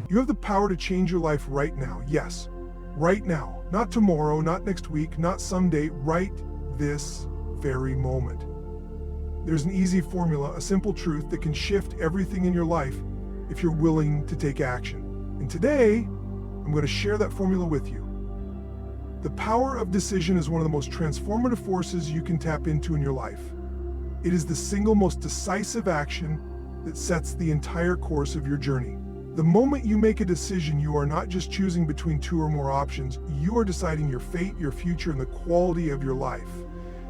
You have the power to change your life right now. Yes, right now. Not tomorrow, not next week, not someday, right this very moment. There's an easy formula, a simple truth that can shift everything in your life if you're willing to take action. And today, I'm going to share that formula with you. The power of decision is one of the most transformative forces you can tap into in your life. It is the single most decisive action that sets the entire course of your journey. The moment you make a decision, you are not just choosing between two or more options, you are deciding your fate, your future, and the quality of your life.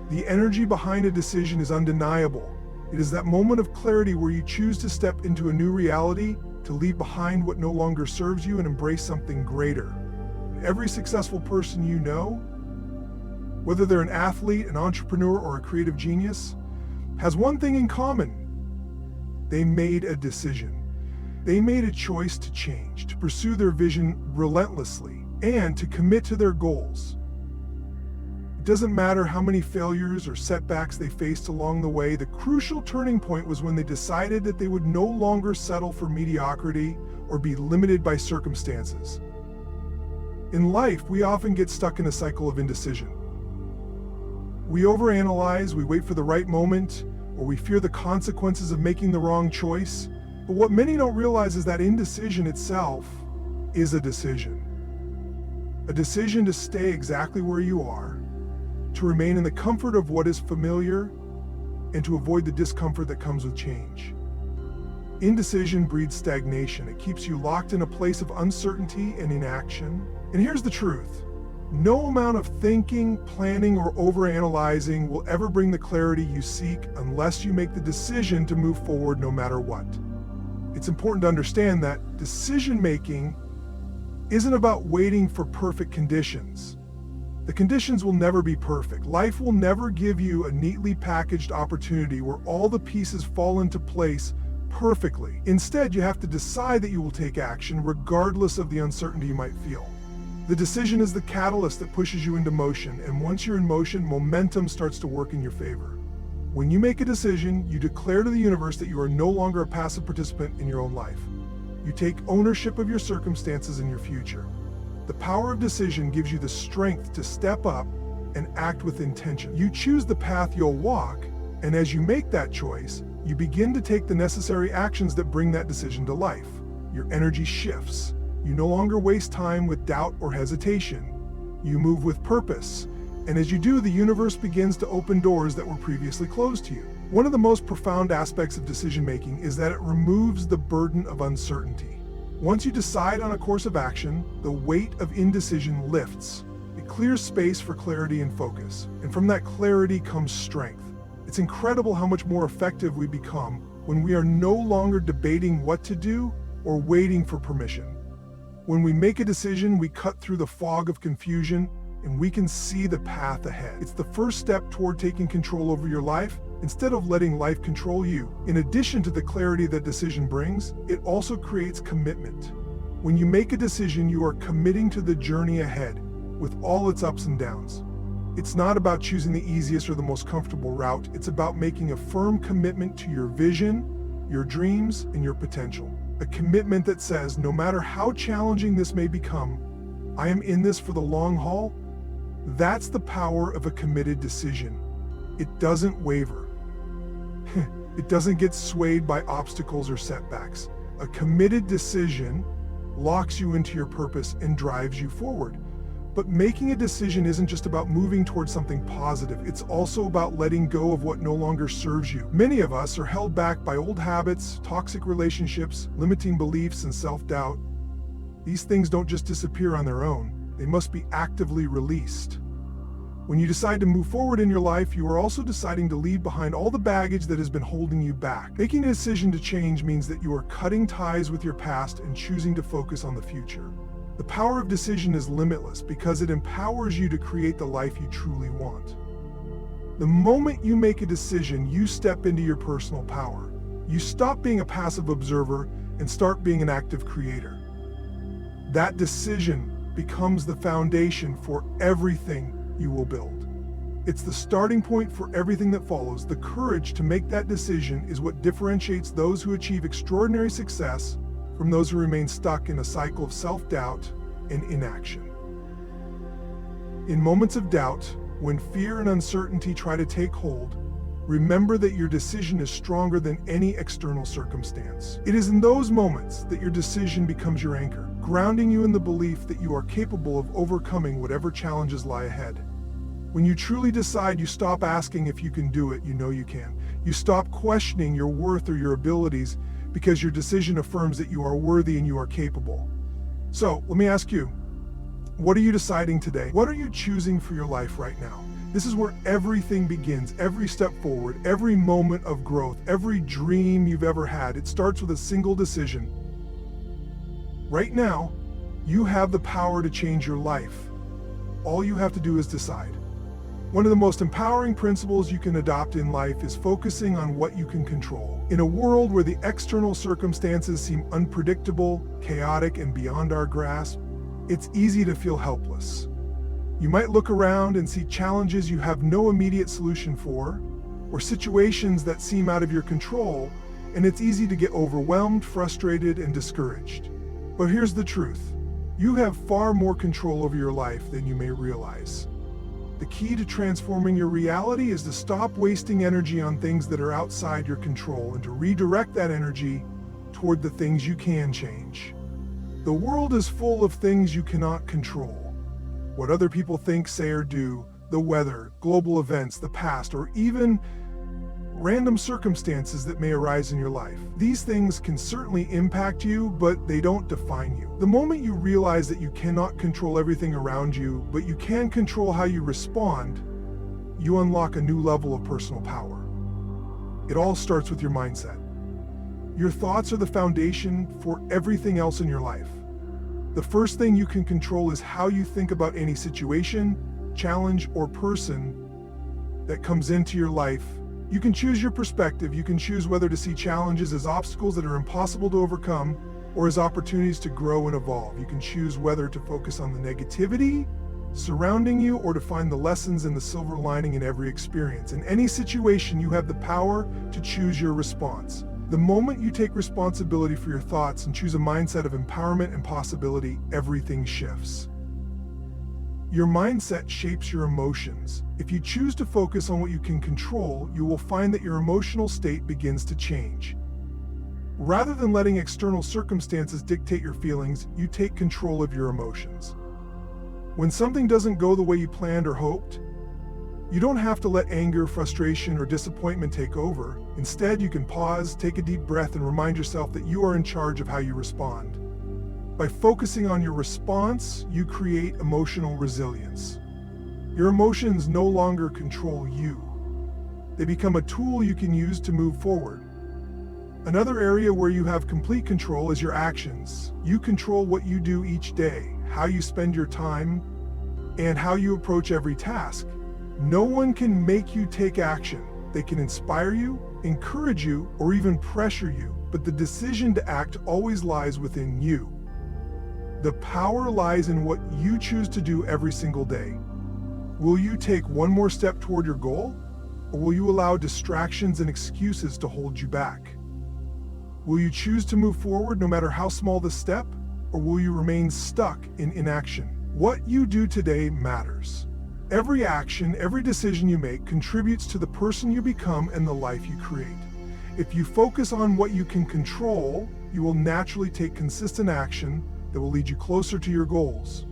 The energy behind a decision is undeniable. It is that moment of clarity where you choose to step into a new reality, to leave behind what no longer serves you and embrace something greater. Every successful person you know, whether they're an athlete, an entrepreneur, or a creative genius, has one thing in common. They made a decision. They made a choice to change, to pursue their vision relentlessly, and to commit to their goals. It doesn't matter how many failures or setbacks they faced along the way, the crucial turning point was when they decided that they would no longer settle for mediocrity or be limited by circumstances. In life, we often get stuck in a cycle of indecision. We overanalyze, we wait for the right moment, or we fear the consequences of making the wrong choice. But what many don't realize is that indecision itself is a decision. A decision to stay exactly where you are, to remain in the comfort of what is familiar, and to avoid the discomfort that comes with change. Indecision breeds stagnation. It keeps you locked in a place of uncertainty and inaction. And here's the truth. No amount of thinking, planning, or overanalyzing will ever bring the clarity you seek unless you make the decision to move forward no matter what. It's important to understand that decision-making isn't about waiting for perfect conditions. The conditions will never be perfect. Life will never give you a neatly packaged opportunity where all the pieces fall into place perfectly. Instead, you have to decide that you will take action regardless of the uncertainty you might feel. The decision is the catalyst that pushes you into motion, and once you're in motion, momentum starts to work in your favor. When you make a decision, you declare to the universe that you are no longer a passive participant in your own life. You take ownership of your circumstances and your future. The power of decision gives you the strength to step up and act with intention. You choose the path you'll walk, and as you make that choice, you begin to take the necessary actions that bring that decision to life. Your energy shifts. You no longer waste time with doubt or hesitation. You move with purpose. And as you do, the universe begins to open doors that were previously closed to you. One of the most profound aspects of decision-making is that it removes the burden of uncertainty. Once you decide on a course of action, the weight of indecision lifts. It clears space for clarity and focus. And from that clarity comes strength. It's incredible how much more effective we become when we are no longer debating what to do or waiting for permission. When we make a decision, we cut through the fog of confusion and we can see the path ahead. It's the first step toward taking control over your life instead of letting life control you. In addition to the clarity that decision brings, it also creates commitment. When you make a decision, you are committing to the journey ahead with all its ups and downs. It's not about choosing the easiest or the most comfortable route. It's about making a firm commitment to your vision, your dreams, and your potential. A commitment that says, no matter how challenging this may become, I am in this for the long haul. That's the power of a committed decision. It doesn't waver. It doesn't get swayed by obstacles or setbacks. A committed decision locks you into your purpose and drives you forward. But making a decision isn't just about moving towards something positive. It's also about letting go of what no longer serves you. Many of us are held back by old habits, toxic relationships, limiting beliefs, and self-doubt. These things don't just disappear on their own. They must be actively released. When you decide to move forward in your life, you are also deciding to leave behind all the baggage that has been holding you back. Making a decision to change means that you are cutting ties with your past and choosing to focus on the future. The power of decision is limitless because it empowers you to create the life you truly want. The moment you make a decision, you step into your personal power. You stop being a passive observer and start being an active creator. That decision becomes the foundation for everything you will build. It's the starting point for everything that follows. The courage to make that decision is what differentiates those who achieve extraordinary success from those who remain stuck in a cycle of self-doubt and inaction. In moments of doubt, when fear and uncertainty try to take hold, remember that your decision is stronger than any external circumstance. It is in those moments that your decision becomes your anchor, grounding you in the belief that you are capable of overcoming whatever challenges lie ahead. When you truly decide, you stop asking if you can do it, you know you can. You stop questioning your worth or your abilities because your decision affirms that you are worthy and you are capable. So, let me ask you, what are you deciding today? What are you choosing for your life right now? This is where everything begins, every step forward, every moment of growth, every dream you've ever had. It starts with a single decision. Right now, you have the power to change your life. All you have to do is decide. One of the most empowering principles you can adopt in life is focusing on what you can control. In a world where the external circumstances seem unpredictable, chaotic, and beyond our grasp, it's easy to feel helpless. You might look around and see challenges you have no immediate solution for, or situations that seem out of your control, and it's easy to get overwhelmed, frustrated, and discouraged. But here's the truth. You have far more control over your life than you may realize. The key to transforming your reality is to stop wasting energy on things that are outside your control and to redirect that energy toward the things you can change. The world is full of things you cannot control. What other people think, say, or do, the weather, global events, the past, or even random circumstances that may arise in your life. These things can certainly impact you, but they don't define you. The moment you realize that you cannot control everything around you, but you can control how you respond, you unlock a new level of personal power. It all starts with your mindset. Your thoughts are the foundation for everything else in your life. The first thing you can control is how you think about any situation, challenge, or person that comes into your life. You can choose your perspective. You can choose whether to see challenges as obstacles that are impossible to overcome or as opportunities to grow and evolve. You can choose whether to focus on the negativity surrounding you or to find the lessons and the silver lining in every experience. In any situation, you have the power to choose your response. The moment you take responsibility for your thoughts and choose a mindset of empowerment and possibility, everything shifts. Your mindset shapes your emotions. If you choose to focus on what you can control, you will find that your emotional state begins to change. Rather than letting external circumstances dictate your feelings, you take control of your emotions. When something doesn't go the way you planned or hoped, you don't have to let anger, frustration, or disappointment take over. Instead, you can pause, take a deep breath, and remind yourself that you are in charge of how you respond. By focusing on your response, you create emotional resilience. Your emotions no longer control you. They become a tool you can use to move forward. Another area where you have complete control is your actions. You control what you do each day, how you spend your time, and how you approach every task. No one can make you take action. They can inspire you, encourage you, or even pressure you, but the decision to act always lies within you. The power lies in what you choose to do every single day. Will you take one more step toward your goal, or will you allow distractions and excuses to hold you back? Will you choose to move forward no matter how small the step, or will you remain stuck in inaction? What you do today matters. Every action, every decision you make contributes to the person you become and the life you create. If you focus on what you can control, you will naturally take consistent action that will lead you closer to your goals.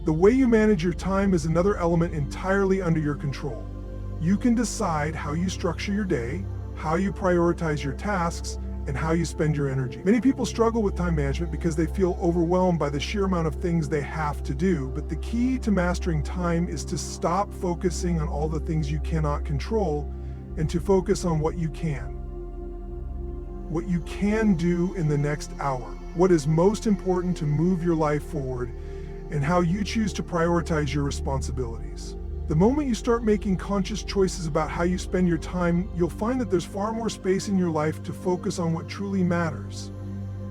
The way you manage your time is another element entirely under your control. You can decide how you structure your day, how you prioritize your tasks, and how you spend your energy. Many people struggle with time management because they feel overwhelmed by the sheer amount of things they have to do, but the key to mastering time is to stop focusing on all the things you cannot control and to focus on what you can. What you can do in the next hour, what is most important to move your life forward, and how you choose to prioritize your responsibilities. The moment you start making conscious choices about how you spend your time, you'll find that there's far more space in your life to focus on what truly matters.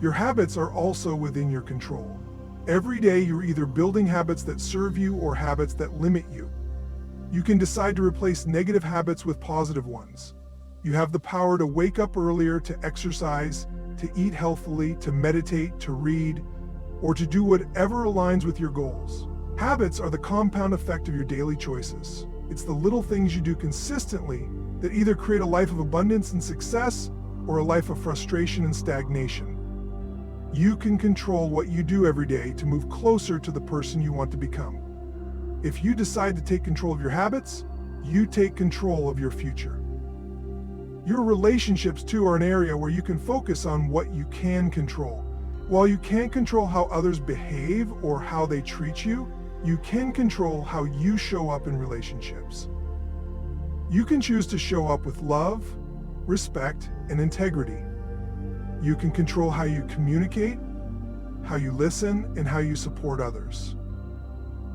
Your habits are also within your control. Every day you're either building habits that serve you or habits that limit you. You can decide to replace negative habits with positive ones. You have the power to wake up earlier, to exercise, to eat healthily, to meditate, to read, or to do whatever aligns with your goals. Habits are the compound effect of your daily choices. It's the little things you do consistently that either create a life of abundance and success or a life of frustration and stagnation. You can control what you do every day to move closer to the person you want to become. If you decide to take control of your habits, you take control of your future. Your relationships, too, are an area where you can focus on what you can control. While you can't control how others behave or how they treat you, you can control how you show up in relationships. You can choose to show up with love, respect, and integrity. You can control how you communicate, how you listen, and how you support others.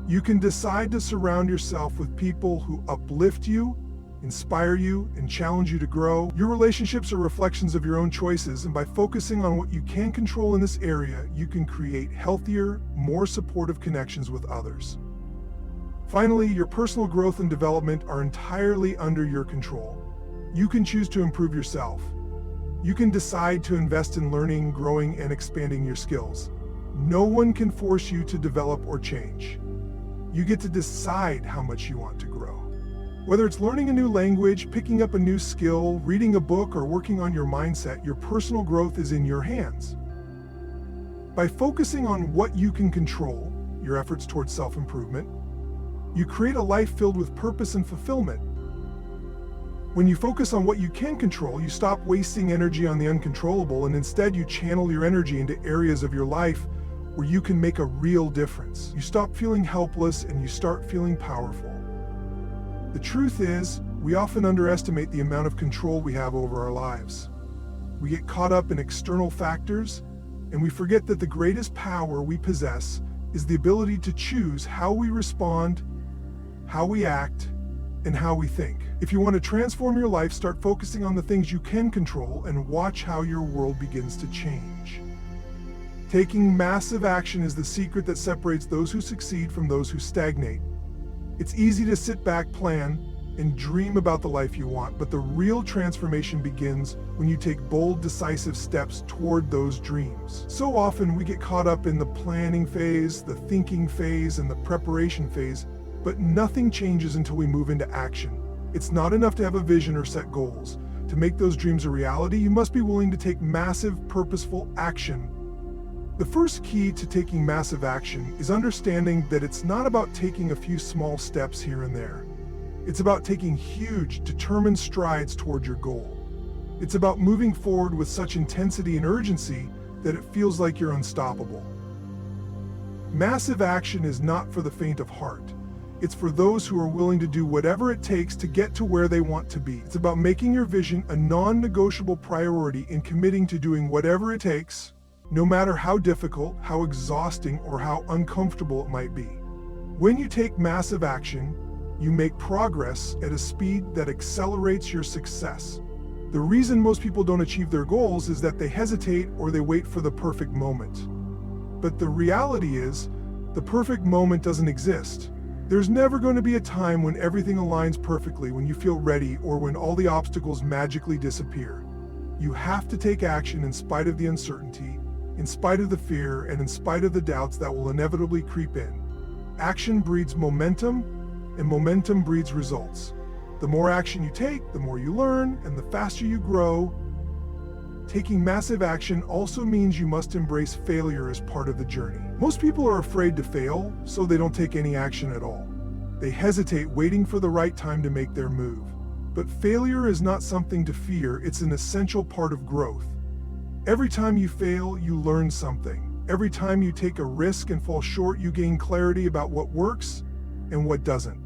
You can decide to surround yourself with people who uplift you, inspire you, and challenge you to grow. Your relationships are reflections of your own choices, and by focusing on what you can control in this area, you can create healthier, more supportive connections with others. Finally, your personal growth and development are entirely under your control. You can choose to improve yourself. You can decide to invest in learning, growing, and expanding your skills. No one can force you to develop or change. You get to decide how much you want to grow. Whether it's learning a new language, picking up a new skill, reading a book, or working on your mindset, your personal growth is in your hands. By focusing on what you can control, your efforts towards self-improvement, you create a life filled with purpose and fulfillment. When you focus on what you can control, you stop wasting energy on the uncontrollable, and instead you channel your energy into areas of your life where you can make a real difference. You stop feeling helpless and you start feeling powerful. The truth is, we often underestimate the amount of control we have over our lives. We get caught up in external factors, and we forget that the greatest power we possess is the ability to choose how we respond, how we act, and how we think. If you want to transform your life, start focusing on the things you can control and watch how your world begins to change. Taking massive action is the secret that separates those who succeed from those who stagnate. It's easy to sit back, plan, and dream about the life you want, but the real transformation begins when you take bold, decisive steps toward those dreams. So often we get caught up in the planning phase, the thinking phase, and the preparation phase, but nothing changes until we move into action. It's not enough to have a vision or set goals. To make those dreams a reality, you must be willing to take massive, purposeful action. The first key to taking massive action is understanding that it's not about taking a few small steps here and there. It's about taking huge, determined strides toward your goal. It's about moving forward with such intensity and urgency that it feels like you're unstoppable. Massive action is not for the faint of heart. It's for those who are willing to do whatever it takes to get to where they want to be. It's about making your vision a non-negotiable priority and committing to doing whatever it takes, no matter how difficult, how exhausting, or how uncomfortable it might be. When you take massive action, you make progress at a speed that accelerates your success. The reason most people don't achieve their goals is that they hesitate or they wait for the perfect moment. But the reality is, the perfect moment doesn't exist. There's never going to be a time when everything aligns perfectly, when you feel ready, or when all the obstacles magically disappear. You have to take action in spite of the uncertainty, in spite of the fear, and in spite of the doubts that will inevitably creep in. Action breeds momentum, and momentum breeds results. The more action you take, the more you learn, and the faster you grow. Taking massive action also means you must embrace failure as part of the journey. Most people are afraid to fail, so they don't take any action at all. They hesitate, waiting for the right time to make their move. But failure is not something to fear, it's an essential part of growth. Every time you fail, you learn something. Every time you take a risk and fall short, you gain clarity about what works and what doesn't.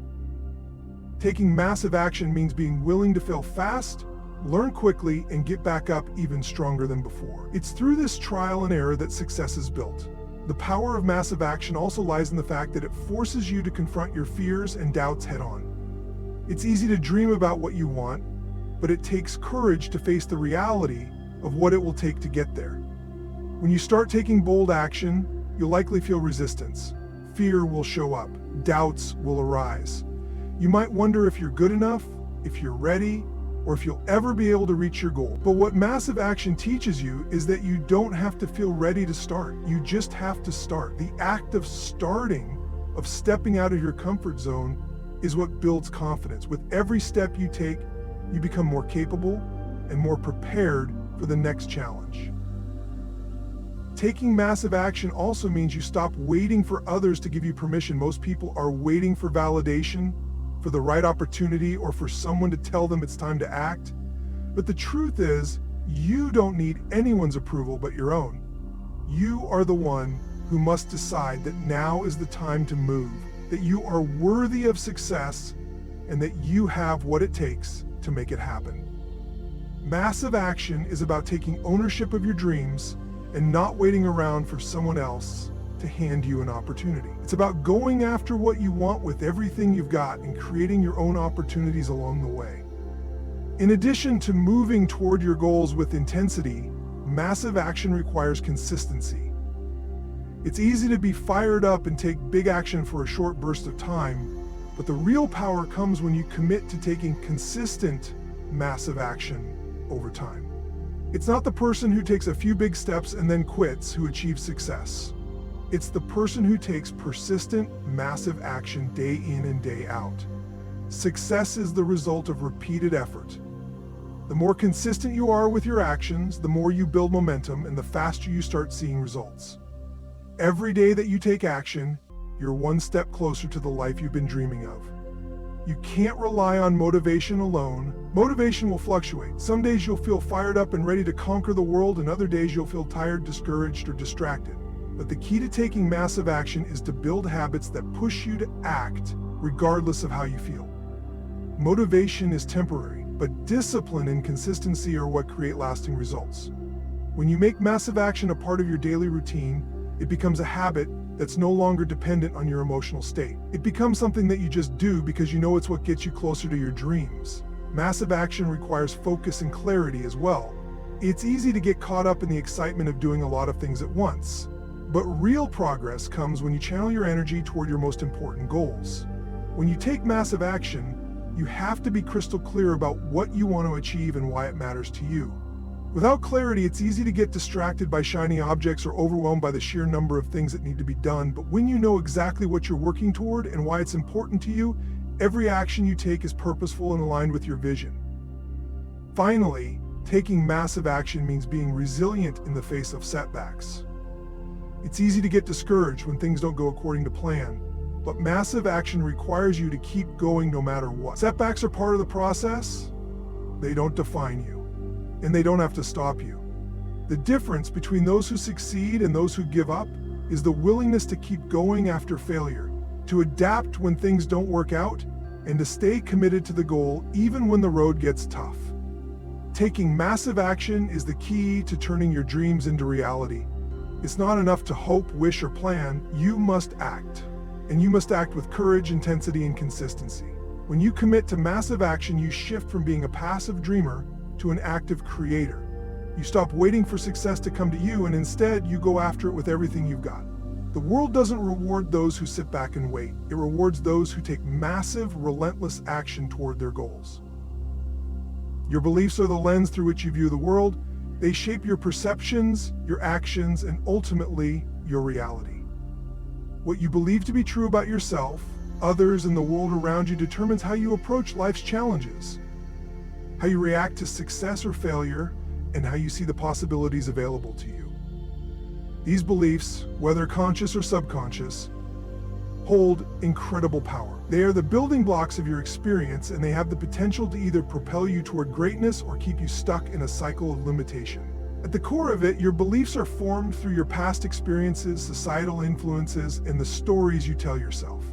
Taking massive action means being willing to fail fast, learn quickly, and get back up even stronger than before. It's through this trial and error that success is built. The power of massive action also lies in the fact that it forces you to confront your fears and doubts head on. It's easy to dream about what you want, but it takes courage to face the reality of what it will take to get there. When you start taking bold action, you'll likely feel resistance. Fear will show up. Doubts will arise. You might wonder if you're good enough, if you're ready, or if you'll ever be able to reach your goal. But what massive action teaches you is that you don't have to feel ready to start. You just have to start. The act of starting, of stepping out of your comfort zone, is what builds confidence. With every step you take, you become more capable and more prepared for the next challenge. Taking massive action also means you stop waiting for others to give you permission. Most people are waiting for validation, for the right opportunity, or for someone to tell them it's time to act. But the truth is, you don't need anyone's approval but your own. You are the one who must decide that now is the time to move, that you are worthy of success, and that you have what it takes to make it happen. Massive action is about taking ownership of your dreams and not waiting around for someone else to hand you an opportunity. It's about going after what you want with everything you've got and creating your own opportunities along the way. In addition to moving toward your goals with intensity, massive action requires consistency. It's easy to be fired up and take big action for a short burst of time, but the real power comes when you commit to taking consistent, massive action over time. It's not the person who takes a few big steps and then quits who achieves success. It's the person who takes persistent, massive action day in and day out. Success is the result of repeated effort. The more consistent you are with your actions, the more you build momentum and the faster you start seeing results. Every day that you take action, you're one step closer to the life you've been dreaming of. You can't rely on motivation alone. Motivation will fluctuate. Some days you'll feel fired up and ready to conquer the world, and other days you'll feel tired, discouraged, or distracted. But the key to taking massive action is to build habits that push you to act regardless of how you feel. Motivation is temporary, but discipline and consistency are what create lasting results. When you make massive action a part of your daily routine, it becomes a habit that's no longer dependent on your emotional state. It becomes something that you just do because you know it's what gets you closer to your dreams. Massive action requires focus and clarity as well. It's easy to get caught up in the excitement of doing a lot of things at once. But real progress comes when you channel your energy toward your most important goals. When you take massive action, you have to be crystal clear about what you want to achieve and why it matters to you. Without clarity, it's easy to get distracted by shiny objects or overwhelmed by the sheer number of things that need to be done. But when you know exactly what you're working toward and why it's important to you, every action you take is purposeful and aligned with your vision. Finally, taking massive action means being resilient in the face of setbacks. It's easy to get discouraged when things don't go according to plan, but massive action requires you to keep going no matter what. Setbacks are part of the process. They don't define you, and they don't have to stop you. The difference between those who succeed and those who give up is the willingness to keep going after failure, to adapt when things don't work out, and to stay committed to the goal even when the road gets tough. Taking massive action is the key to turning your dreams into reality. It's not enough to hope, wish, or plan. You must act. And you must act with courage, intensity, and consistency. When you commit to massive action, you shift from being a passive dreamer to an active creator. You stop waiting for success to come to you, and instead you go after it with everything you've got. The world doesn't reward those who sit back and wait. It rewards those who take massive, relentless action toward their goals. Your beliefs are the lens through which you view the world. They shape your perceptions, your actions, and ultimately, your reality. What you believe to be true about yourself, others, and the world around you determines how you approach life's challenges, how you react to success or failure, and how you see the possibilities available to you. These beliefs, whether conscious or subconscious, hold incredible power. They are the building blocks of your experience, and they have the potential to either propel you toward greatness or keep you stuck in a cycle of limitation. At the core of it, your beliefs are formed through your past experiences, societal influences, and the stories you tell yourself.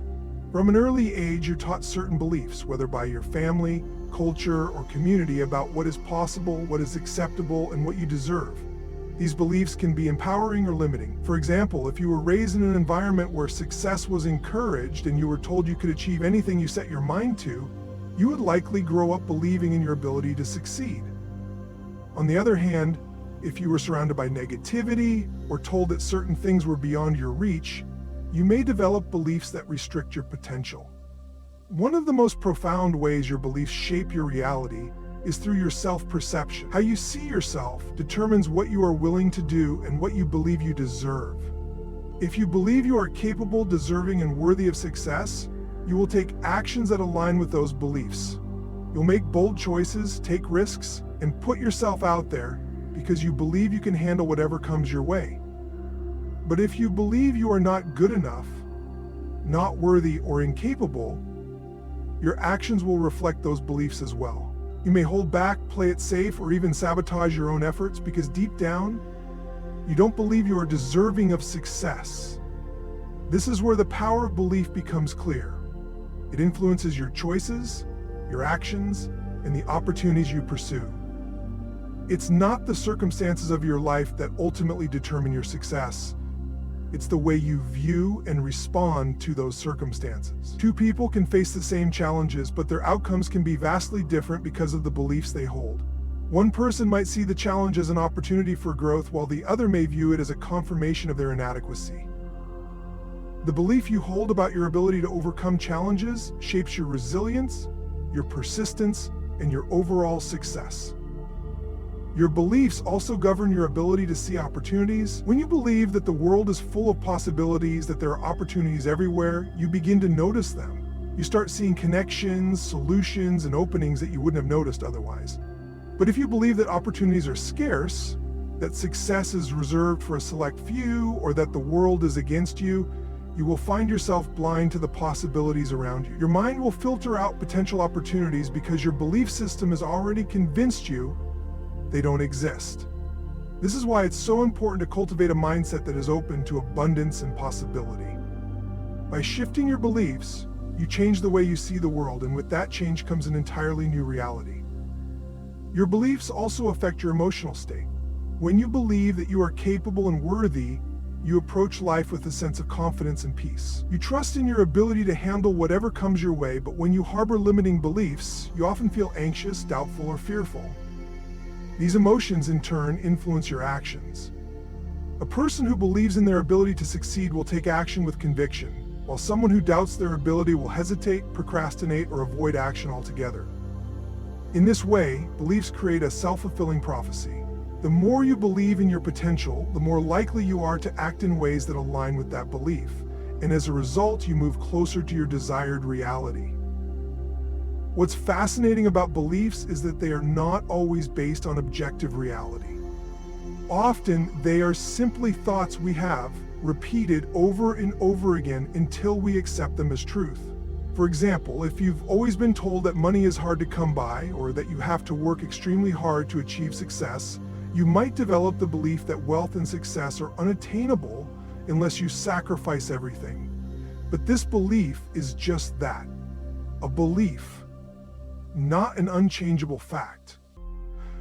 From an early age, you're taught certain beliefs, whether by your family, culture, or community, about what is possible, what is acceptable, and what you deserve. These beliefs can be empowering or limiting. For example, if you were raised in an environment where success was encouraged and you were told you could achieve anything you set your mind to, you would likely grow up believing in your ability to succeed. On the other hand, if you were surrounded by negativity or told that certain things were beyond your reach, you may develop beliefs that restrict your potential. One of the most profound ways your beliefs shape your reality is through your self-perception. How you see yourself determines what you are willing to do and what you believe you deserve. If you believe you are capable, deserving, and worthy of success, you will take actions that align with those beliefs. You'll make bold choices, take risks, and put yourself out there because you believe you can handle whatever comes your way. But if you believe you are not good enough, not worthy, or incapable, your actions will reflect those beliefs as well. You may hold back, play it safe, or even sabotage your own efforts because deep down, you don't believe you are deserving of success. This is where the power of belief becomes clear. It influences your choices, your actions, and the opportunities you pursue. It's not the circumstances of your life that ultimately determine your success. It's the way you view and respond to those circumstances. Two people can face the same challenges, but their outcomes can be vastly different because of the beliefs they hold. One person might see the challenge as an opportunity for growth, while the other may view it as a confirmation of their inadequacy. The belief you hold about your ability to overcome challenges shapes your resilience, your persistence, and your overall success. Your beliefs also govern your ability to see opportunities. When you believe that the world is full of possibilities, that there are opportunities everywhere, you begin to notice them. You start seeing connections, solutions, and openings that you wouldn't have noticed otherwise. But if you believe that opportunities are scarce, that success is reserved for a select few, or that the world is against you, you will find yourself blind to the possibilities around you. Your mind will filter out potential opportunities because your belief system has already convinced you they don't exist. This is why it's so important to cultivate a mindset that is open to abundance and possibility. By shifting your beliefs, you change the way you see the world, and with that change comes an entirely new reality. Your beliefs also affect your emotional state. When you believe that you are capable and worthy, you approach life with a sense of confidence and peace. You trust in your ability to handle whatever comes your way, but when you harbor limiting beliefs, you often feel anxious, doubtful, or fearful. These emotions, in turn, influence your actions. A person who believes in their ability to succeed will take action with conviction, while someone who doubts their ability will hesitate, procrastinate, or avoid action altogether. In this way, beliefs create a self-fulfilling prophecy. The more you believe in your potential, the more likely you are to act in ways that align with that belief, and as a result, you move closer to your desired reality. What's fascinating about beliefs is that they are not always based on objective reality. Often, they are simply thoughts we have, repeated over and over again until we accept them as truth. For example, if you've always been told that money is hard to come by, or that you have to work extremely hard to achieve success, you might develop the belief that wealth and success are unattainable unless you sacrifice everything. But this belief is just that, a belief, not an unchangeable fact.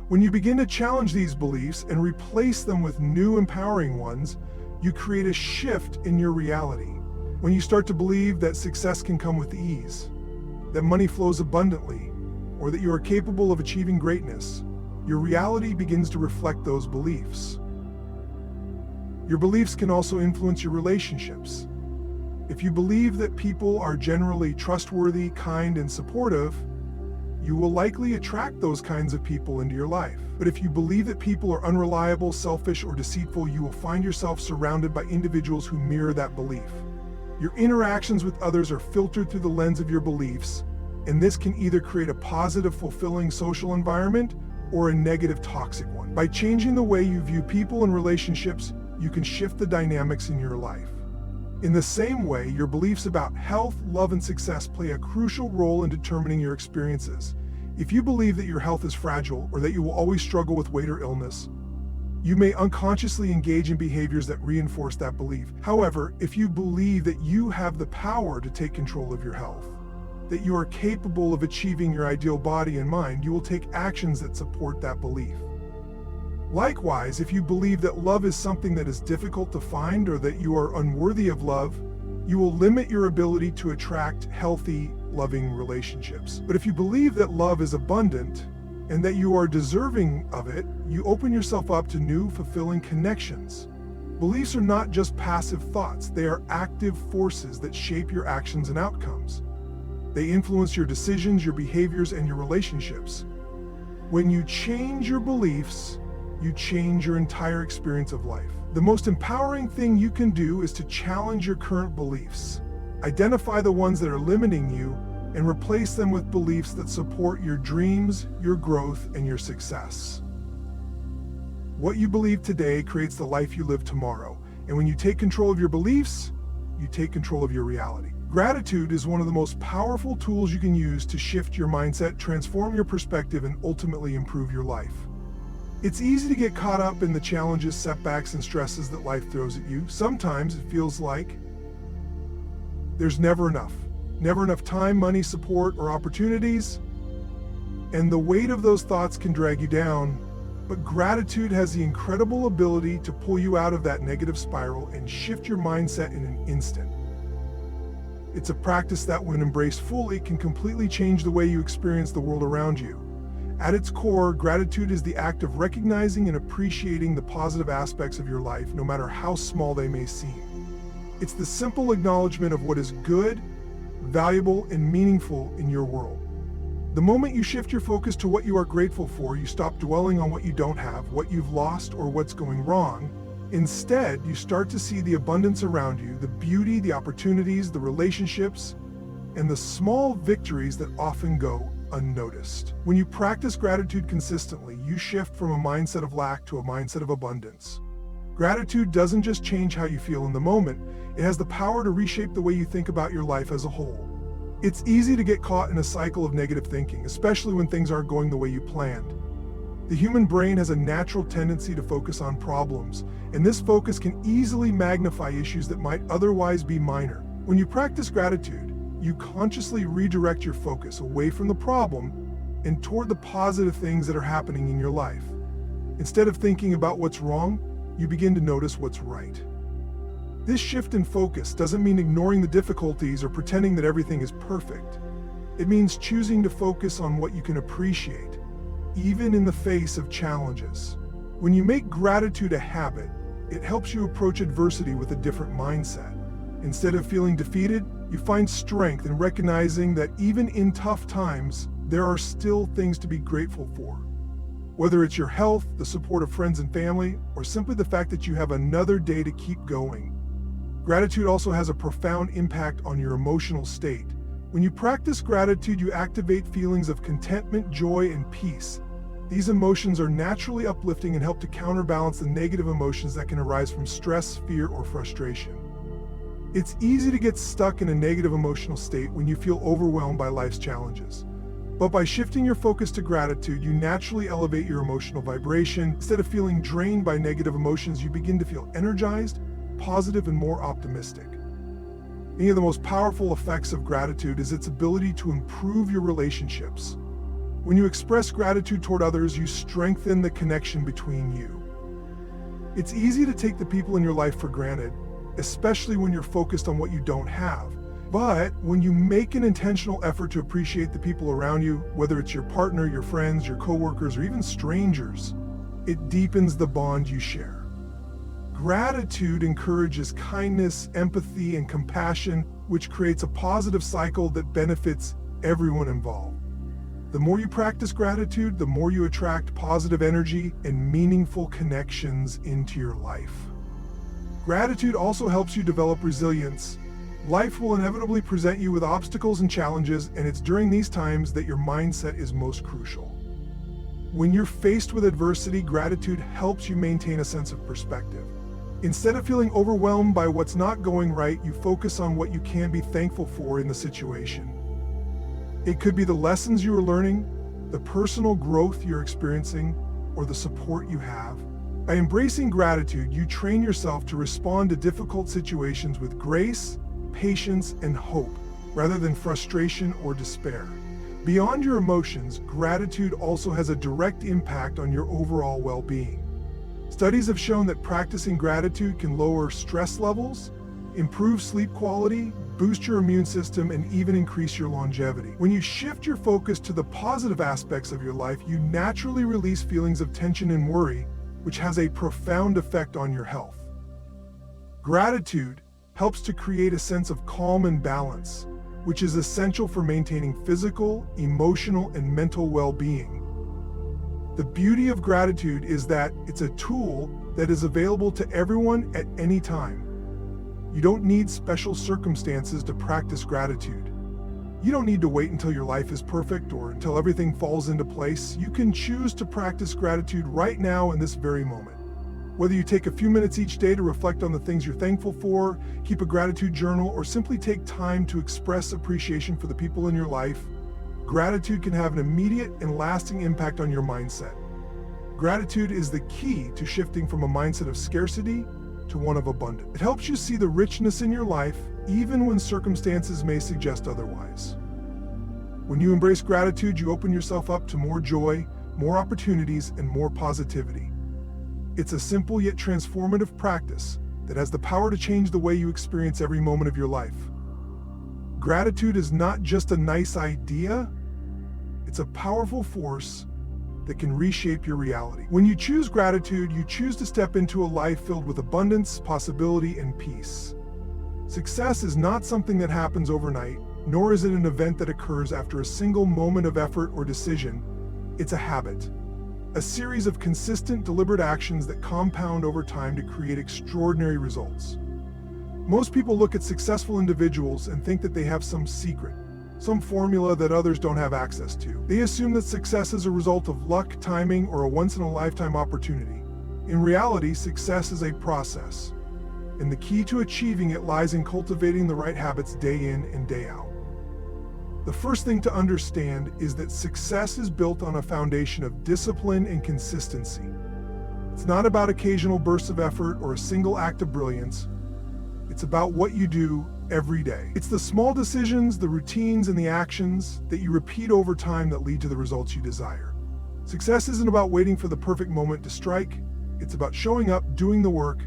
When you begin to challenge these beliefs and replace them with new empowering ones, you create a shift in your reality. When you start to believe that success can come with ease, that money flows abundantly, or that you are capable of achieving greatness, your reality begins to reflect those beliefs. Your beliefs can also influence your relationships. If you believe that people are generally trustworthy, kind, and supportive, you will likely attract those kinds of people into your life. But if you believe that people are unreliable, selfish, or deceitful, you will find yourself surrounded by individuals who mirror that belief. Your interactions with others are filtered through the lens of your beliefs, and this can either create a positive, fulfilling social environment or a negative, toxic one. By changing the way you view people and relationships, you can shift the dynamics in your life. In the same way, your beliefs about health, love, and success play a crucial role in determining your experiences. If you believe that your health is fragile or that you will always struggle with weight or illness, you may unconsciously engage in behaviors that reinforce that belief. However, if you believe that you have the power to take control of your health, that you are capable of achieving your ideal body and mind, you will take actions that support that belief. Likewise, if you believe that love is something that is difficult to find or that you are unworthy of love, you will limit your ability to attract healthy, loving relationships. But if you believe that love is abundant and that you are deserving of it, you open yourself up to new, fulfilling connections. Beliefs are not just passive thoughts, they are active forces that shape your actions and outcomes. They influence your decisions, your behaviors, and your relationships. When you change your beliefs, you change your entire experience of life. The most empowering thing you can do is to challenge your current beliefs. Identify the ones that are limiting you and replace them with beliefs that support your dreams, your growth, and your success. What you believe today creates the life you live tomorrow. And when you take control of your beliefs, you take control of your reality. Gratitude is one of the most powerful tools you can use to shift your mindset, transform your perspective, and ultimately improve your life. It's easy to get caught up in the challenges, setbacks, and stresses that life throws at you. Sometimes it feels like there's never enough time, money, support, or opportunities. And the weight of those thoughts can drag you down. But gratitude has the incredible ability to pull you out of that negative spiral and shift your mindset in an instant. It's a practice that, when embraced fully, can completely change the way you experience the world around you. At its core, gratitude is the act of recognizing and appreciating the positive aspects of your life, no matter how small they may seem. It's the simple acknowledgement of what is good, valuable, and meaningful in your world. The moment you shift your focus to what you are grateful for, you stop dwelling on what you don't have, what you've lost, or what's going wrong. Instead, you start to see the abundance around you, the beauty, the opportunities, the relationships, and the small victories that often go unnoticed. When you practice gratitude consistently, you shift from a mindset of lack to a mindset of abundance. Gratitude doesn't just change how you feel in the moment, it has the power to reshape the way you think about your life as a whole. It's easy to get caught in a cycle of negative thinking, especially when things aren't going the way you planned. The human brain has a natural tendency to focus on problems, and this focus can easily magnify issues that might otherwise be minor. When you practice gratitude, you consciously redirect your focus away from the problem and toward the positive things that are happening in your life. Instead of thinking about what's wrong, you begin to notice what's right. This shift in focus doesn't mean ignoring the difficulties or pretending that everything is perfect. It means choosing to focus on what you can appreciate, even in the face of challenges. When you make gratitude a habit, it helps you approach adversity with a different mindset. Instead of feeling defeated, you find strength in recognizing that even in tough times, there are still things to be grateful for. Whether it's your health, the support of friends and family, or simply the fact that you have another day to keep going. Gratitude also has a profound impact on your emotional state. When you practice gratitude, you activate feelings of contentment, joy, and peace. These emotions are naturally uplifting and help to counterbalance the negative emotions that can arise from stress, fear, or frustration. It's easy to get stuck in a negative emotional state when you feel overwhelmed by life's challenges. But by shifting your focus to gratitude, you naturally elevate your emotional vibration. Instead of feeling drained by negative emotions, you begin to feel energized, positive, and more optimistic. One of the most powerful effects of gratitude is its ability to improve your relationships. When you express gratitude toward others, you strengthen the connection between you. It's easy to take the people in your life for granted, especially when you're focused on what you don't have. But when you make an intentional effort to appreciate the people around you, whether it's your partner, your friends, your coworkers, or even strangers, it deepens the bond you share. Gratitude encourages kindness, empathy, and compassion, which creates a positive cycle that benefits everyone involved. The more you practice gratitude, the more you attract positive energy and meaningful connections into your life. Gratitude also helps you develop resilience. Life will inevitably present you with obstacles and challenges, and it's during these times that your mindset is most crucial. When you're faced with adversity, gratitude helps you maintain a sense of perspective. Instead of feeling overwhelmed by what's not going right, you focus on what you can be thankful for in the situation. It could be the lessons you are learning, the personal growth you're experiencing, or the support you have. By embracing gratitude, you train yourself to respond to difficult situations with grace, patience, and hope, rather than frustration or despair. Beyond your emotions, gratitude also has a direct impact on your overall well-being. Studies have shown that practicing gratitude can lower stress levels, improve sleep quality, boost your immune system, and even increase your longevity. When you shift your focus to the positive aspects of your life, you naturally release feelings of tension and worry, which has a profound effect on your health. Gratitude helps to create a sense of calm and balance, which is essential for maintaining physical, emotional, and mental well-being. The beauty of gratitude is that it's a tool that is available to everyone at any time. You don't need special circumstances to practice gratitude. You don't need to wait until your life is perfect or until everything falls into place. You can choose to practice gratitude right now in this very moment. Whether you take a few minutes each day to reflect on the things you're thankful for, keep a gratitude journal, or simply take time to express appreciation for the people in your life, gratitude can have an immediate and lasting impact on your mindset. Gratitude is the key to shifting from a mindset of scarcity to one of abundance. It helps you see the richness in your life, even when circumstances may suggest otherwise. When you embrace gratitude, you open yourself up to more joy, more opportunities, and more positivity. It's a simple yet transformative practice that has the power to change the way you experience every moment of your life. Gratitude is not just a nice idea, it's a powerful force that can reshape your reality. When you choose gratitude, you choose to step into a life filled with abundance, possibility, and peace. Success is not something that happens overnight, nor is it an event that occurs after a single moment of effort or decision. It's a habit, a series of consistent, deliberate actions that compound over time to create extraordinary results. Most people look at successful individuals and think that they have some secret, some formula that others don't have access to. They assume that success is a result of luck, timing, or a once-in-a-lifetime opportunity. In reality, success is a process, and the key to achieving it lies in cultivating the right habits day in and day out. The first thing to understand is that success is built on a foundation of discipline and consistency. It's not about occasional bursts of effort or a single act of brilliance. It's about what you do every day. It's the small decisions, the routines, and the actions that you repeat over time that lead to the results you desire. Success isn't about waiting for the perfect moment to strike. It's about showing up, doing the work,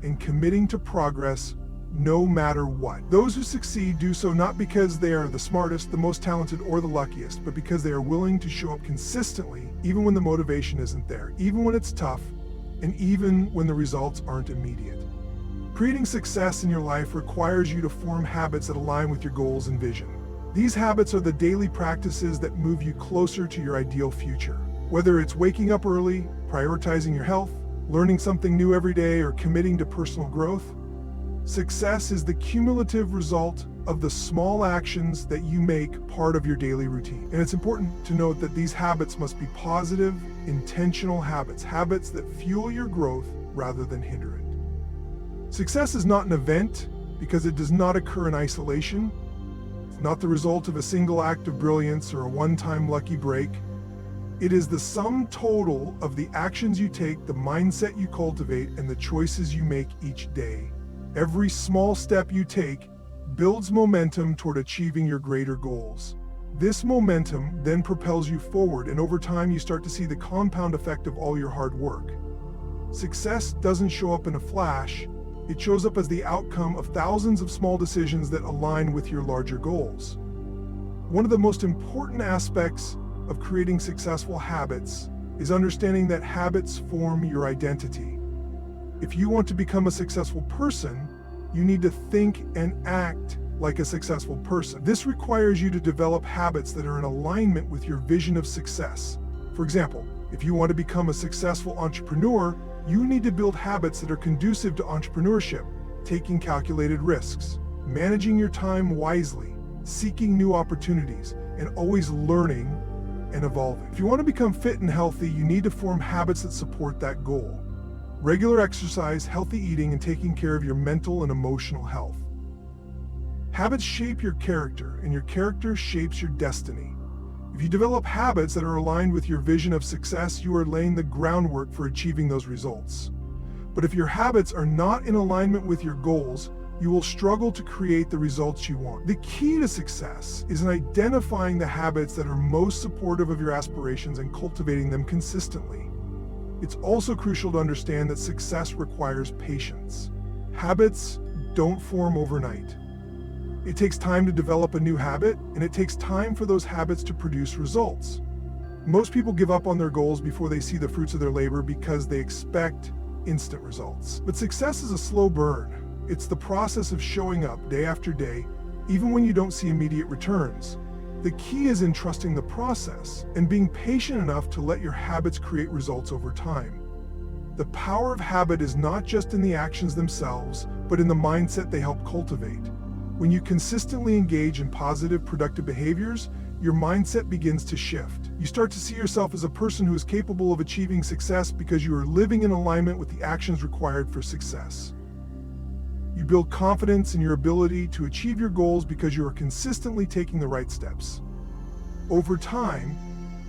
and committing to progress no matter what. Those who succeed do so not because they are the smartest, the most talented, or the luckiest, but because they are willing to show up consistently, even when the motivation isn't there, even when it's tough, and even when the results aren't immediate. Creating success in your life requires you to form habits that align with your goals and vision. These habits are the daily practices that move you closer to your ideal future. Whether it's waking up early, prioritizing your health, learning something new every day, or committing to personal growth, success is the cumulative result of the small actions that you make part of your daily routine. And it's important to note that these habits must be positive, intentional habits, habits that fuel your growth rather than hinder it. Success is not an event because it does not occur in isolation. It's not the result of a single act of brilliance or a one-time lucky break. It is the sum total of the actions you take, the mindset you cultivate, and the choices you make each day. Every small step you take builds momentum toward achieving your greater goals. This momentum then propels you forward, and over time you start to see the compound effect of all your hard work. Success doesn't show up in a flash. It shows up as the outcome of thousands of small decisions that align with your larger goals. One of the most important aspects of creating successful habits is understanding that habits form your identity. If you want to become a successful person, you need to think and act like a successful person. This requires you to develop habits that are in alignment with your vision of success. For example, if you want to become a successful entrepreneur, you need to build habits that are conducive to entrepreneurship, taking calculated risks, managing your time wisely, seeking new opportunities, and always learning and evolving. If you want to become fit and healthy, you need to form habits that support that goal. Regular exercise, healthy eating, and taking care of your mental and emotional health. Habits shape your character, and your character shapes your destiny. If you develop habits that are aligned with your vision of success, you are laying the groundwork for achieving those results. But if your habits are not in alignment with your goals, you will struggle to create the results you want. The key to success is in identifying the habits that are most supportive of your aspirations and cultivating them consistently. It's also crucial to understand that success requires patience. Habits don't form overnight. It takes time to develop a new habit, and it takes time for those habits to produce results. Most people give up on their goals before they see the fruits of their labor because they expect instant results. But success is a slow burn. It's the process of showing up day after day, even when you don't see immediate returns. The key is in trusting the process and being patient enough to let your habits create results over time. The power of habit is not just in the actions themselves, but in the mindset they help cultivate. When you consistently engage in positive, productive behaviors, your mindset begins to shift. You start to see yourself as a person who is capable of achieving success because you are living in alignment with the actions required for success. You build confidence in your ability to achieve your goals because you are consistently taking the right steps. Over time,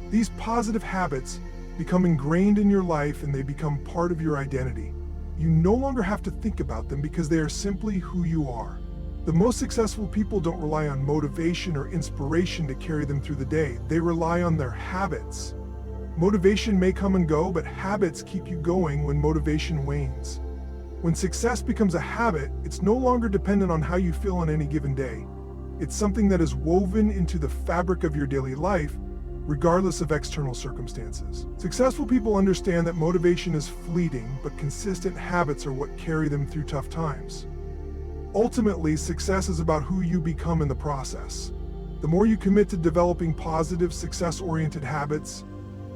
these positive habits become ingrained in your life and they become part of your identity. You no longer have to think about them because they are simply who you are. The most successful people don't rely on motivation or inspiration to carry them through the day. They rely on their habits. Motivation may come and go, but habits keep you going when motivation wanes. When success becomes a habit, it's no longer dependent on how you feel on any given day. It's something that is woven into the fabric of your daily life, regardless of external circumstances. Successful people understand that motivation is fleeting, but consistent habits are what carry them through tough times. Ultimately, success is about who you become in the process. The more you commit to developing positive, success-oriented habits,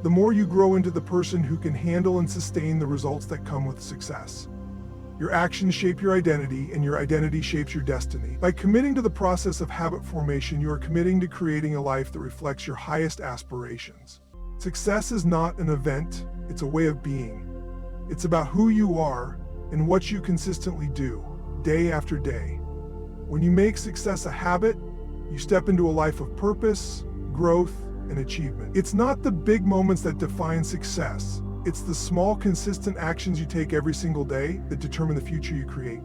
the more you grow into the person who can handle and sustain the results that come with success. Your actions shape your identity, and your identity shapes your destiny. By committing to the process of habit formation, you are committing to creating a life that reflects your highest aspirations. Success is not an event, it's a way of being. It's about who you are and what you consistently do, day after day. When you make success a habit, you step into a life of purpose, growth, and achievement. It's not the big moments that define success. It's the small, consistent actions you take every single day that determine the future you create.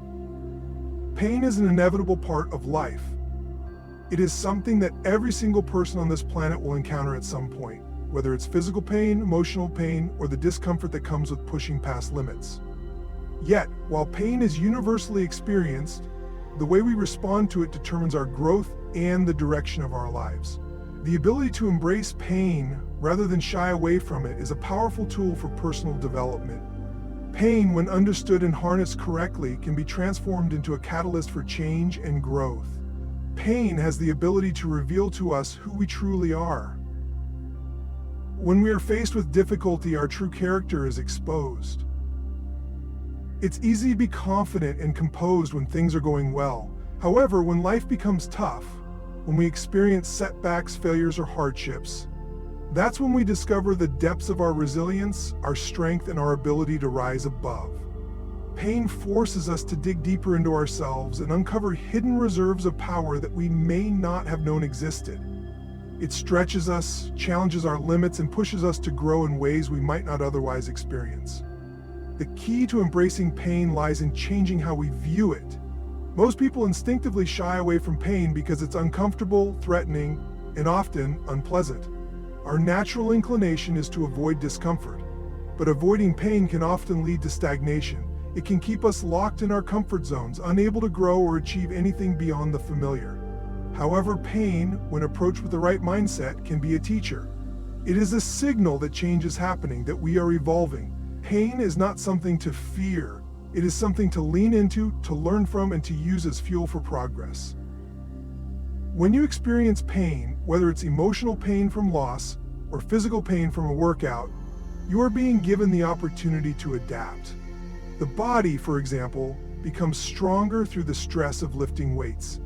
Pain is an inevitable part of life. It is something that every single person on this planet will encounter at some point, whether it's physical pain, emotional pain, or the discomfort that comes with pushing past limits. Yet, while pain is universally experienced, the way we respond to it determines our growth and the direction of our lives. The ability to embrace pain rather than shy away from it is a powerful tool for personal development. Pain, when understood and harnessed correctly, can be transformed into a catalyst for change and growth. Pain has the ability to reveal to us who we truly are. When we are faced with difficulty, our true character is exposed. It's easy to be confident and composed when things are going well. However, when life becomes tough, when we experience setbacks, failures, or hardships, that's when we discover the depths of our resilience, our strength, and our ability to rise above. Pain forces us to dig deeper into ourselves and uncover hidden reserves of power that we may not have known existed. It stretches us, challenges our limits, and pushes us to grow in ways we might not otherwise experience. The key to embracing pain lies in changing how we view it. Most people instinctively shy away from pain because it's uncomfortable, threatening, and often unpleasant. Our natural inclination is to avoid discomfort, but avoiding pain can often lead to stagnation. It can keep us locked in our comfort zones, unable to grow or achieve anything beyond the familiar. However, pain, when approached with the right mindset, can be a teacher. It is a signal that change is happening, that we are evolving. Pain is not something to fear. It is something to lean into, to learn from, and to use as fuel for progress. When you experience pain, whether it's emotional pain from loss or physical pain from a workout, you are being given the opportunity to adapt. The body, for example, becomes stronger through the stress of lifting weights.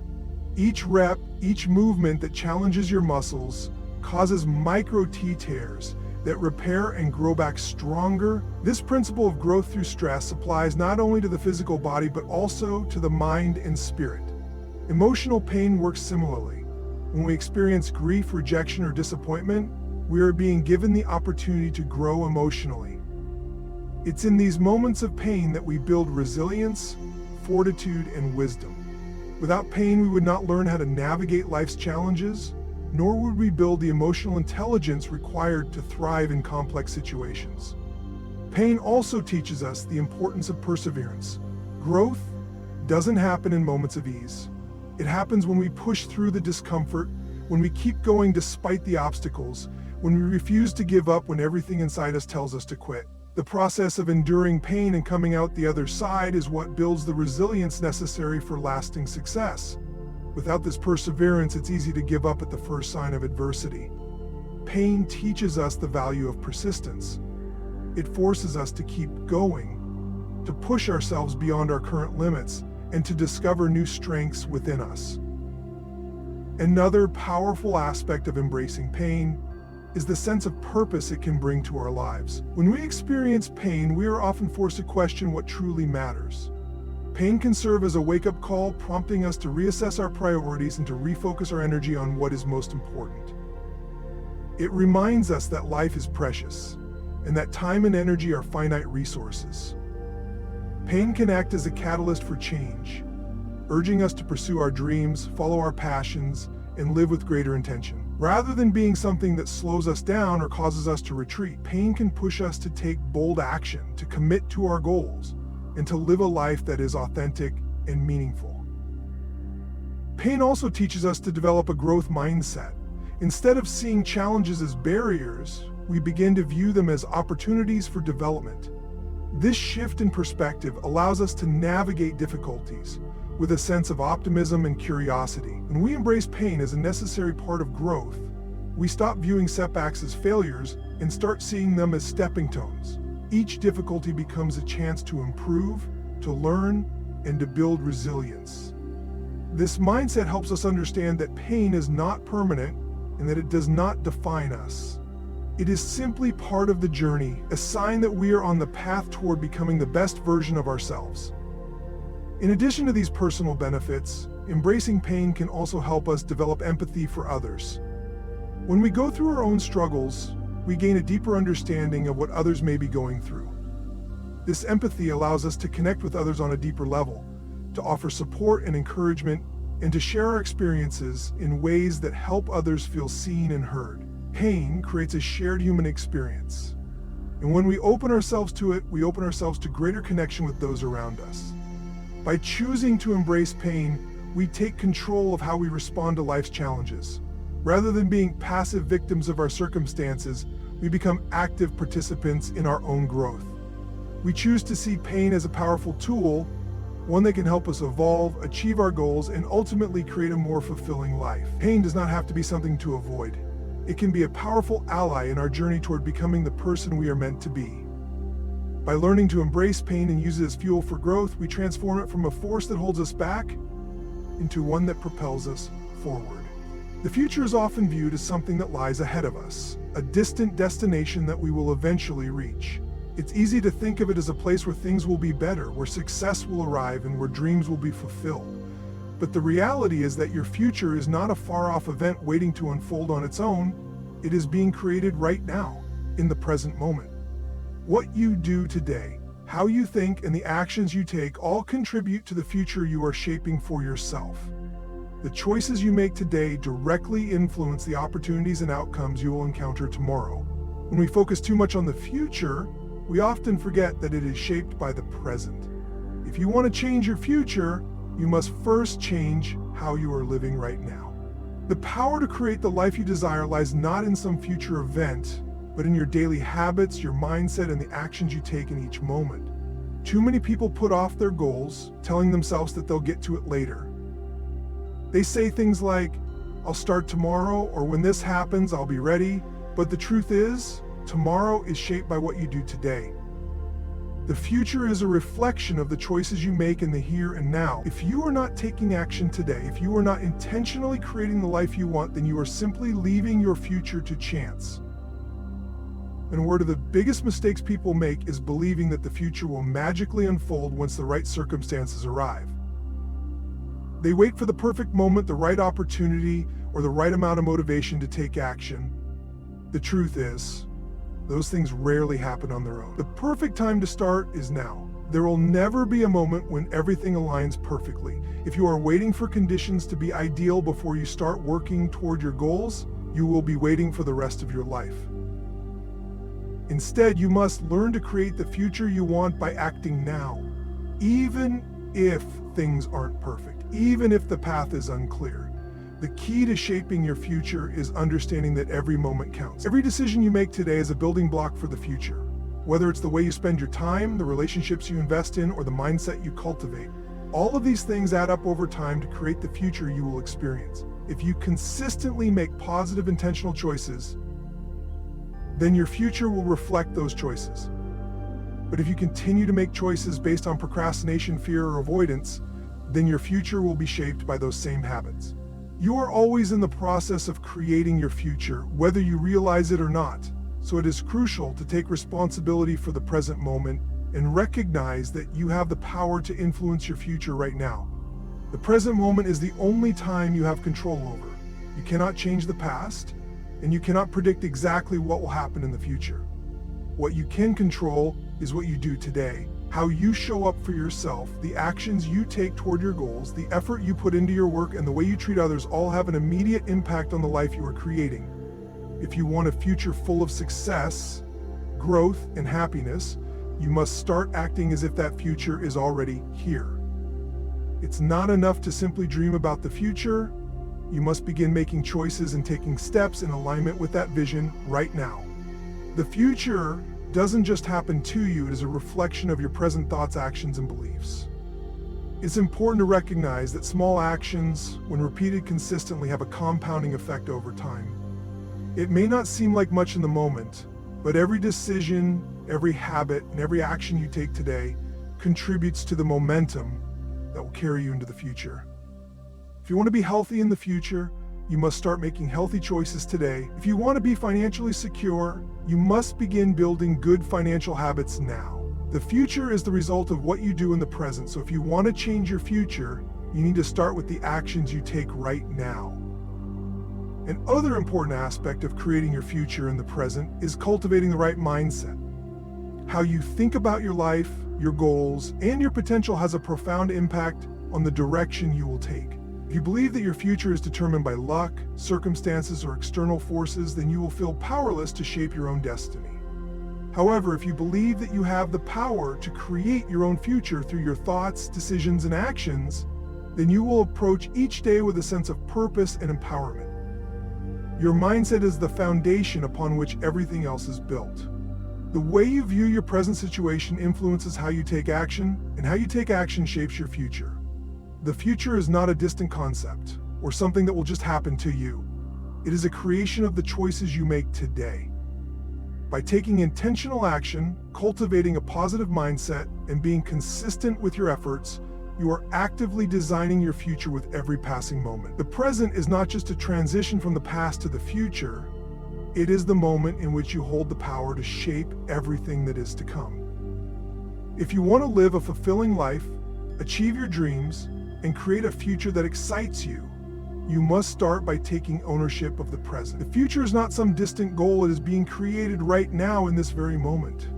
Each rep, each movement that challenges your muscles causes micro T-tears that repair and grow back stronger. This principle of growth through stress applies not only to the physical body, but also to the mind and spirit. Emotional pain works similarly. When we experience grief, rejection, or disappointment, we are being given the opportunity to grow emotionally. It's in these moments of pain that we build resilience, fortitude, and wisdom. Without pain, we would not learn how to navigate life's challenges, nor would we build the emotional intelligence required to thrive in complex situations. Pain also teaches us the importance of perseverance. Growth doesn't happen in moments of ease. It happens when we push through the discomfort, when we keep going despite the obstacles, when we refuse to give up when everything inside us tells us to quit. The process of enduring pain and coming out the other side is what builds the resilience necessary for lasting success. Without this perseverance, it's easy to give up at the first sign of adversity. Pain teaches us the value of persistence. It forces us to keep going, to push ourselves beyond our current limits, and to discover new strengths within us. Another powerful aspect of embracing pain is the sense of purpose it can bring to our lives. When we experience pain, we are often forced to question what truly matters. Pain can serve as a wake-up call, prompting us to reassess our priorities and to refocus our energy on what is most important. It reminds us that life is precious, and that time and energy are finite resources. Pain can act as a catalyst for change, urging us to pursue our dreams, follow our passions, and live with greater intention. Rather than being something that slows us down or causes us to retreat, pain can push us to take bold action, to commit to our goals, and to live a life that is authentic and meaningful. Pain also teaches us to develop a growth mindset. Instead of seeing challenges as barriers, we begin to view them as opportunities for development. This shift in perspective allows us to navigate difficulties with a sense of optimism and curiosity. When we embrace pain as a necessary part of growth, we stop viewing setbacks as failures and start seeing them as stepping stones. Each difficulty becomes a chance to improve, to learn, and to build resilience. This mindset helps us understand that pain is not permanent and that it does not define us. It is simply part of the journey, a sign that we are on the path toward becoming the best version of ourselves. In addition to these personal benefits, embracing pain can also help us develop empathy for others. When we go through our own struggles, we gain a deeper understanding of what others may be going through. This empathy allows us to connect with others on a deeper level, to offer support and encouragement, and to share our experiences in ways that help others feel seen and heard. Pain creates a shared human experience, and when we open ourselves to it, we open ourselves to greater connection with those around us. By choosing to embrace pain, we take control of how we respond to life's challenges. Rather than being passive victims of our circumstances, we become active participants in our own growth. We choose to see pain as a powerful tool, one that can help us evolve, achieve our goals, and ultimately create a more fulfilling life. Pain does not have to be something to avoid. It can be a powerful ally in our journey toward becoming the person we are meant to be. By learning to embrace pain and use it as fuel for growth, we transform it from a force that holds us back into one that propels us forward. The future is often viewed as something that lies ahead of us, a distant destination that we will eventually reach. It's easy to think of it as a place where things will be better, where success will arrive, and where dreams will be fulfilled. But the reality is that your future is not a far-off event waiting to unfold on its own. It is being created right now, in the present moment. What you do today, how you think, and the actions you take all contribute to the future you are shaping for yourself. The choices you make today directly influence the opportunities and outcomes you will encounter tomorrow. When we focus too much on the future, we often forget that it is shaped by the present. If you want to change your future, you must first change how you are living right now. The power to create the life you desire lies not in some future event, but in your daily habits, your mindset, and the actions you take in each moment. Too many people put off their goals, telling themselves that they'll get to it later. They say things like, "I'll start tomorrow," or "When this happens, I'll be ready." But the truth is, tomorrow is shaped by what you do today. The future is a reflection of the choices you make in the here and now. If you are not taking action today, if you are not intentionally creating the life you want, then you are simply leaving your future to chance. And one of the biggest mistakes people make is believing that the future will magically unfold once the right circumstances arrive. They wait for the perfect moment, the right opportunity, or the right amount of motivation to take action. The truth is, those things rarely happen on their own. The perfect time to start is now. There will never be a moment when everything aligns perfectly. If you are waiting for conditions to be ideal before you start working toward your goals, you will be waiting for the rest of your life. Instead, you must learn to create the future you want by acting now, even if things aren't perfect, even if the path is unclear. The key to shaping your future is understanding that every moment counts. Every decision you make today is a building block for the future. Whether it's the way you spend your time, the relationships you invest in, or the mindset you cultivate, All of these things add up over time to create the future you will experience. If you consistently make positive intentional choices, then your future will reflect those choices. But if you continue to make choices based on procrastination, fear, or avoidance, then your future will be shaped by those same habits. You are always in the process of creating your future, whether you realize it or not. So it is crucial to take responsibility for the present moment and recognize that you have the power to influence your future right now. The present moment is the only time you have control over. You cannot change the past, and you cannot predict exactly what will happen in the future. What you can control is what you do today, how you show up for yourself, the actions you take toward your goals, the effort you put into your work, and the way you treat others all have an immediate impact on the life you are creating. If you want a future full of success, growth, and happiness, you must start acting as if that future is already here. It's not enough to simply dream about the future. You must begin making choices and taking steps in alignment with that vision right now. The future doesn't just happen to you, it is a reflection of your present thoughts, actions, and beliefs. It's important to recognize that small actions, when repeated consistently, have a compounding effect over time. It may not seem like much in the moment, but every decision, every habit, and every action you take today contributes to the momentum that will carry you into the future. If you want to be healthy in the future, you must start making healthy choices today. If you want to be financially secure, you must begin building good financial habits now. The future is the result of what you do in the present, so if you want to change your future, you need to start with the actions you take right now. An other important aspect of creating your future in the present is cultivating the right mindset. How you think about your life, your goals, and your potential has a profound impact on the direction you will take. If you believe that your future is determined by luck, circumstances, or external forces, then you will feel powerless to shape your own destiny. However, if you believe that you have the power to create your own future through your thoughts, decisions, and actions, then you will approach each day with a sense of purpose and empowerment. Your mindset is the foundation upon which everything else is built. The way you view your present situation influences how you take action, and how you take action shapes your future. The future is not a distant concept, or something that will just happen to you. It is a creation of the choices you make today. By taking intentional action, cultivating a positive mindset, and being consistent with your efforts, you are actively designing your future with every passing moment. The present is not just a transition from the past to the future, it is the moment in which you hold the power to shape everything that is to come. If you want to live a fulfilling life, achieve your dreams, and create a future that excites you, you must start by taking ownership of the present. The future is not some distant goal, it is being created right now in this very moment.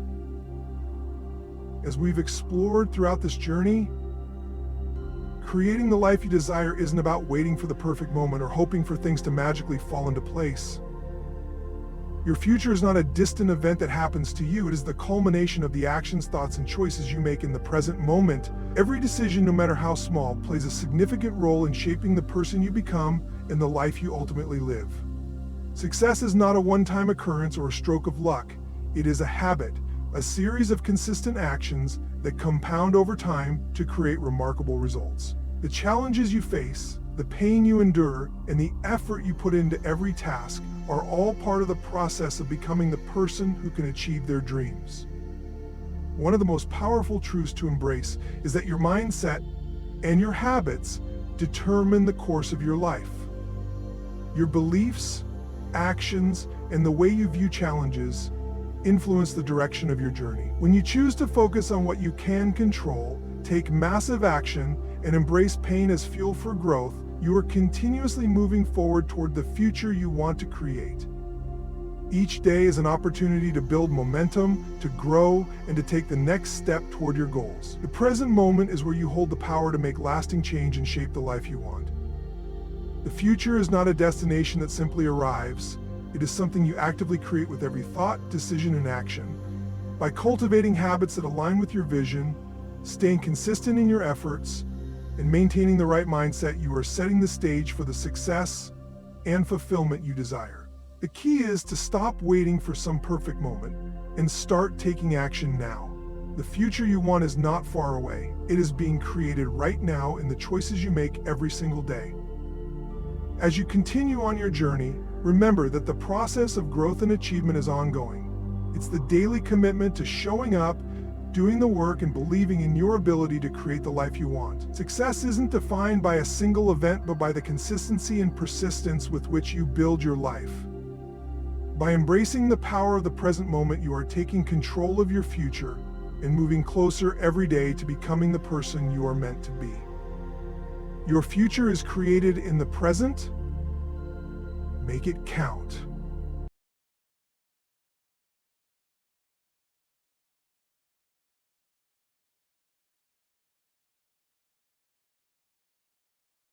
As we've explored throughout this journey, creating the life you desire isn't about waiting for the perfect moment or hoping for things to magically fall into place. Your future is not a distant event that happens to you. It is the culmination of the actions, thoughts, and choices you make in the present moment. Every decision, no matter how small, plays a significant role in shaping the person you become and the life you ultimately live. Success is not a one-time occurrence or a stroke of luck. It is a habit, a series of consistent actions that compound over time to create remarkable results. The challenges you face, the pain you endure, and the effort you put into every task are all part of the process of becoming the person who can achieve their dreams. One of the most powerful truths to embrace is that your mindset and your habits determine the course of your life. Your beliefs, actions, and the way you view challenges influence the direction of your journey. When you choose to focus on what you can control, take massive action, and embrace pain as fuel for growth, you are continuously moving forward toward the future you want to create. Each day is an opportunity to build momentum, to grow, and to take the next step toward your goals. The present moment is where you hold the power to make lasting change and shape the life you want. The future is not a destination that simply arrives. It is something you actively create with every thought, decision, and action. By cultivating habits that align with your vision, staying consistent in your efforts, and maintaining the right mindset, you are setting the stage for the success and fulfillment you desire. The key is to stop waiting for some perfect moment and start taking action now. The future you want is not far away. It is being created right now in the choices you make every single day. As you continue on your journey, remember that the process of growth and achievement is ongoing. It's the daily commitment to showing up, doing the work, and believing in your ability to create the life you want. Success isn't defined by a single event, but by the consistency and persistence with which you build your life. By embracing the power of the present moment, you are taking control of your future and moving closer every day to becoming the person you are meant to be. Your future is created in the present. Make it count.